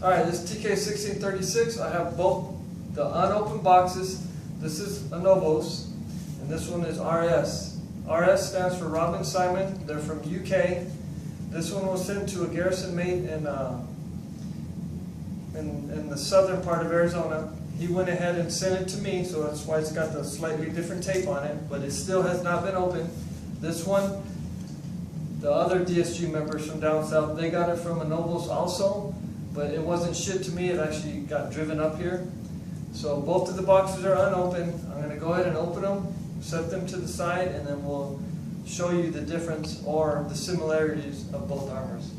Alright, this is TK1636. I have both the unopened boxes. This is Anovos, and this one is RS. RS stands for Robin Simon. They're from UK. This one was sent to a garrison mate in the southern part of Arizona. He went ahead and sent it to me, so that's why it's got the slightly different tape on it, but it still has not been opened. This one, the other DSG members from down south, they got it from Anovos also, but it wasn't shipped to me, it actually got driven up here. So both of the boxes are unopened. I'm going to go ahead and open them, set them to the side, and then we'll show you the difference or the similarities of both armors.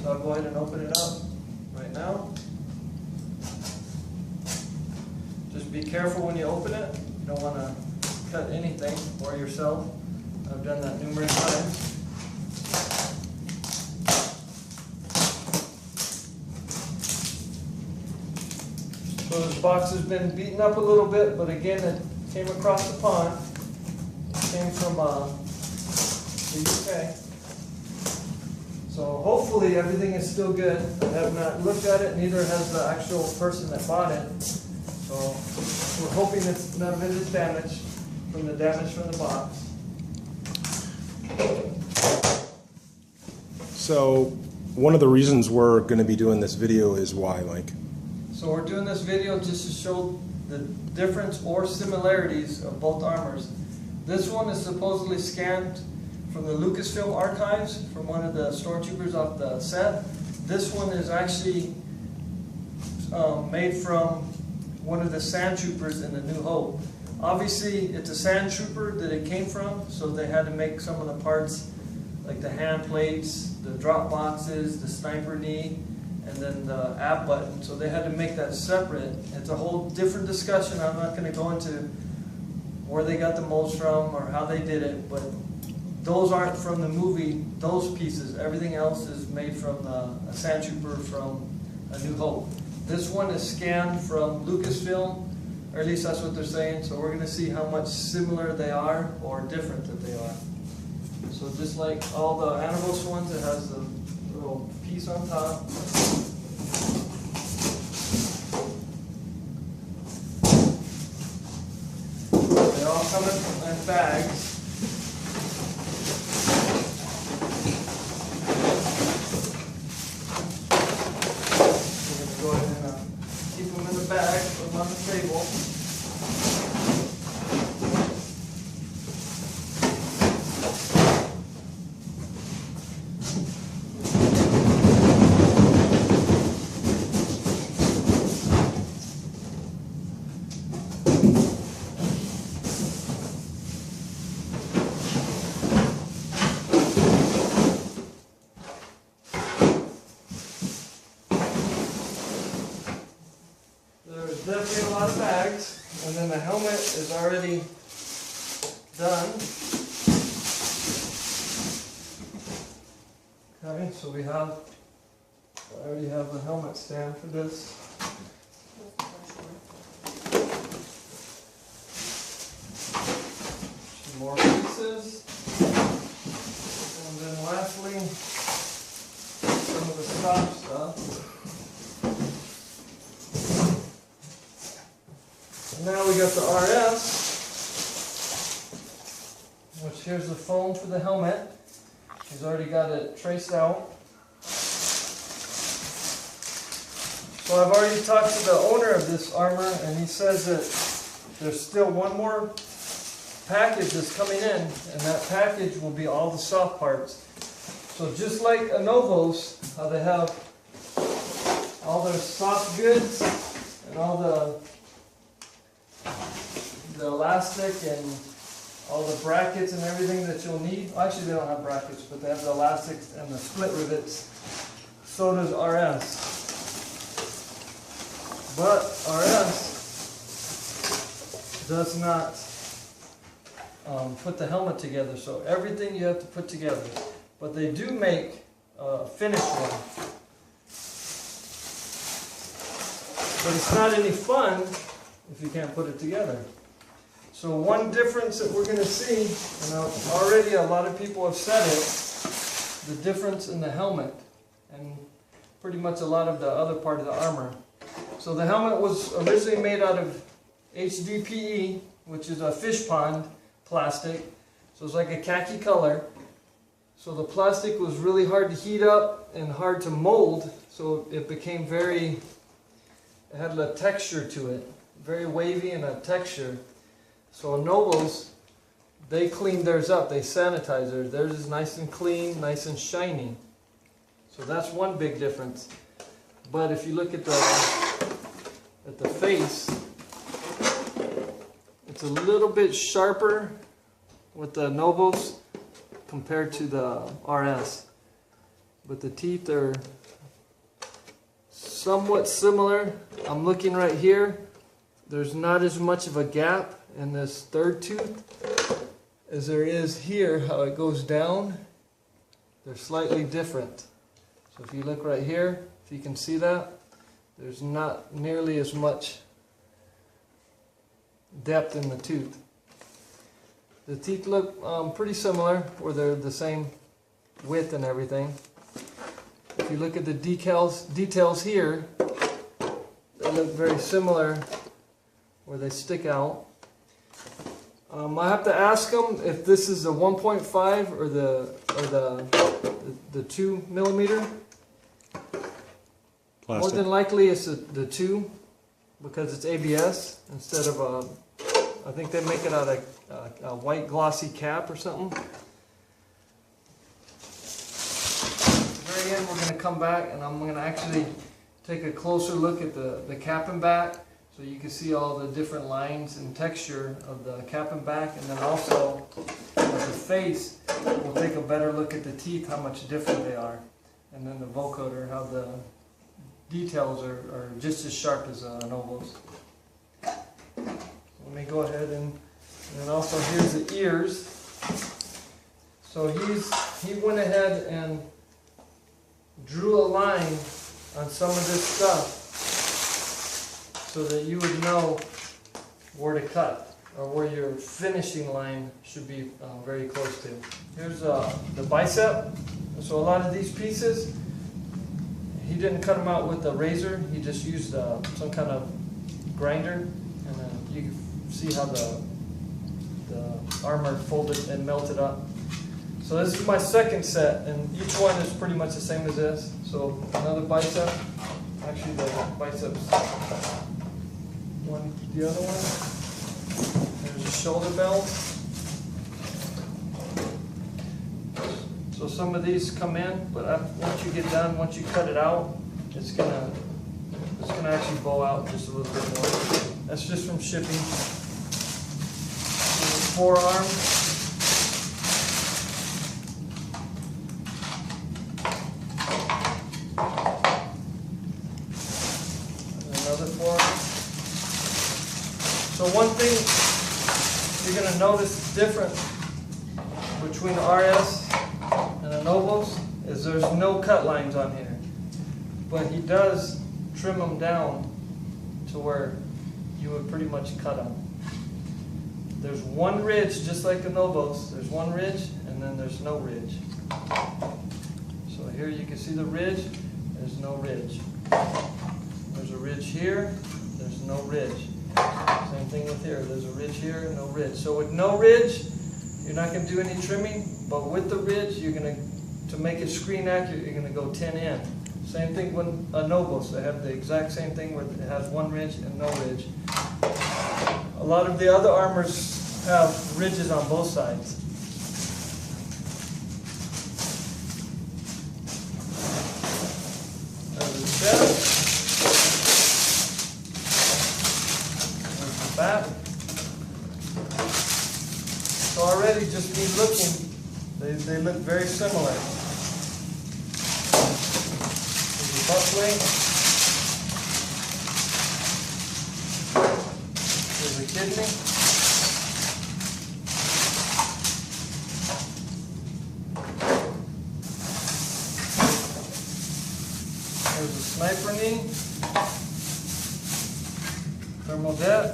So I'll go ahead and open it up right now. Just be careful when you open it. You don't want to cut anything or yourself. I've done that numerous times. So this box has been beaten up a little bit, but again, it came across the pond. It came from the UK. So hopefully everything is still good. I have not looked at it, neither has the actual person that bought it. So we're hoping that none of it is damaged from the damage from the box. So one of the reasons we're going to be doing this video is why, Mike? So we're doing this video just to show the difference or similarities of both armors. This one is supposedly scanned from the Lucasfilm archives from one of the stormtroopers off the set. This one is actually made from one of the sand troopers in the New Hope. Obviously it's a sand trooper that it came from, so they had to make some of the parts like the hand plates, the drop boxes, the sniper knee, and then the ab button, so they had to make that separate. It's a whole different discussion. I'm not going to go into where they got the molds from or how they did it, but those aren't from the movie, those pieces. Everything else is made from a sand trooper from A New Hope. This one is scanned from Lucasfilm, or at least that's what they're saying, so we're going to see how much similar they are or different that they are. So just like all the Anovos ones, it has the little piece on top. They all come in bags. We're going to go ahead and keep them in the bag, put them on the table. There's definitely a lot of bags, and then the helmet is already done. Okay, so I already have the helmet stand for this. Some more pieces, and then lastly, some of the stop stuff. Now we got the RS, which here's the foam for the helmet. He's already got it traced out. So I've already talked to the owner of this armor, and he says that there's still one more package that's coming in, and that package will be all the soft parts. So just like Anovos, how they have all their soft goods and all the elastic and all the brackets and everything that you'll need. Actually, they don't have brackets, but they have the elastics and the split rivets. So does RS. But RS does not put the helmet together, so everything you have to put together. But they do make a finished one. But it's not any fun if you can't put it together. So one difference that we're going to see, and already a lot of people have said it, the difference in the helmet. And pretty much a lot of the other part of the armor. So the helmet was originally made out of HDPE, which is a fish pond plastic. So it's like a khaki color. So the plastic was really hard to heat up and hard to mold, so it became it had a texture to it, very wavy and a texture. So Anovos, they cleaned theirs up, they sanitized theirs. Theirs is nice and clean, nice and shiny. So that's one big difference. But if you look at the face, it's a little bit sharper with the Anovos compared to the RS. But the teeth are somewhat similar. I'm looking right here. There's not as much of a gap in this third tooth as there is here, how it goes down. They're slightly different. So if you look right here, if you can see that, there's not nearly as much depth in the tooth. The teeth look pretty similar, where they're the same width and everything. If you look at the details here, they look very similar, where they stick out. I have to ask them if this is a 1.5 or the 2 millimeter. Plastic. More than likely it's the 2, because it's ABS instead of a. I think they make it out of a white glossy cap or something. At the very end, we're going to come back and I'm going to actually take a closer look at the cap and back, so you can see all the different lines and texture of the cap and back, and then also with the face, we'll take a better look at the teeth, how much different they are, and then the vocoder, how the details are just as sharp as Anovos. Let me go ahead and then also here's the ears. So he went ahead and drew a line on some of this stuff so that you would know where to cut, or where your finishing line should be very close to. Here's the bicep. So a lot of these pieces, he didn't cut them out with a razor, he just used some kind of grinder, and then you can see how the armor folded and melted up. So this is my second set, and each one is pretty much the same as this. So another bicep, actually the biceps, the other one. There's a shoulder belt. So some of these come in, but once you get done, once you cut it out, it's gonna actually bow out just a little bit more. That's just from shipping. The forearm. Another forearm. So one thing you're going to notice different between RS and Anovos is there's no cut lines on here. But he does trim them down to where you would pretty much cut them. There's one ridge, just like Anovos. There's one ridge, and then there's no ridge. So here you can see the ridge. There's no ridge. There's a ridge here. There's no ridge. Same thing with here. There's a ridge here, no ridge. So with no ridge, you're not going to do any trimming. But with the ridge, you're going to make it screen accurate, you're going to go 10 in. Same thing with Anovos. They have the exact same thing where it has one ridge and no ridge. A lot of the other armors have ridges on both sides. There's the chest. There's the back. So already just me looking, they look very similar. There's the butt plate. There's a kidney. There's a sniper knee. Thermodet.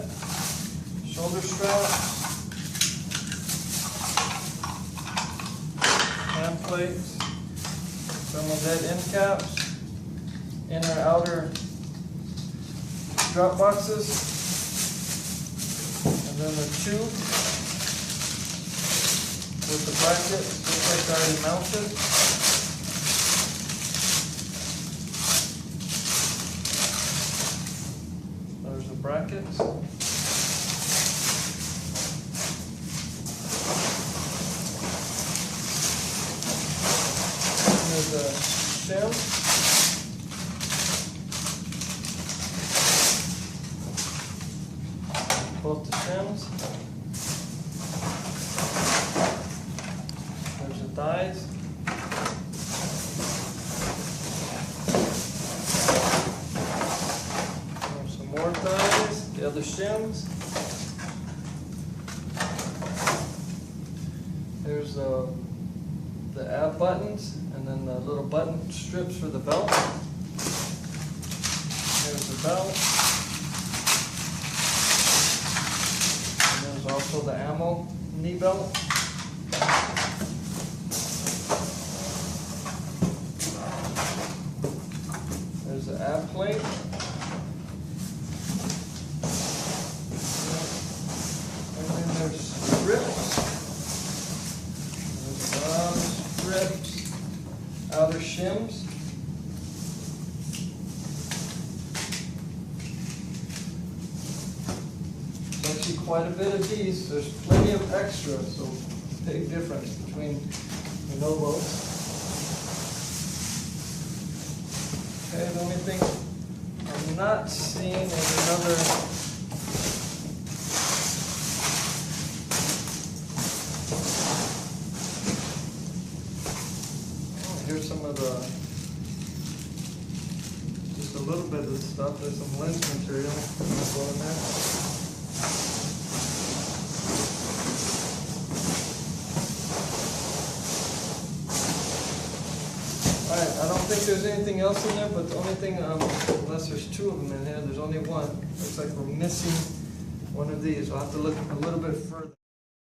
Shoulder strap. Hand plates. Thermodet end caps. inner outer drop boxes, and then the tube with the bracket, just like already mounted. There's the brackets. There's the shim. Both the shims. There's the dies. There's some more dies. The other shims. There's the ab buttons, and then the little button strips for the belt. There's the belt. And there's also the ammo knee belt. There's the ab plate. And then there's strips. There's a lot of strips. Outer shims. There's actually quite a bit of these. There's plenty of extra, so big difference between Anovos. Okay, the only thing I'm not seeing is another here's some of the, just a little bit of the stuff. There's some lens material go in there. Alright, I don't think there's anything else in there, but the only thing, unless there's two of them in here, there's only one. Looks like we're missing one of these. I'll have to look a little bit further.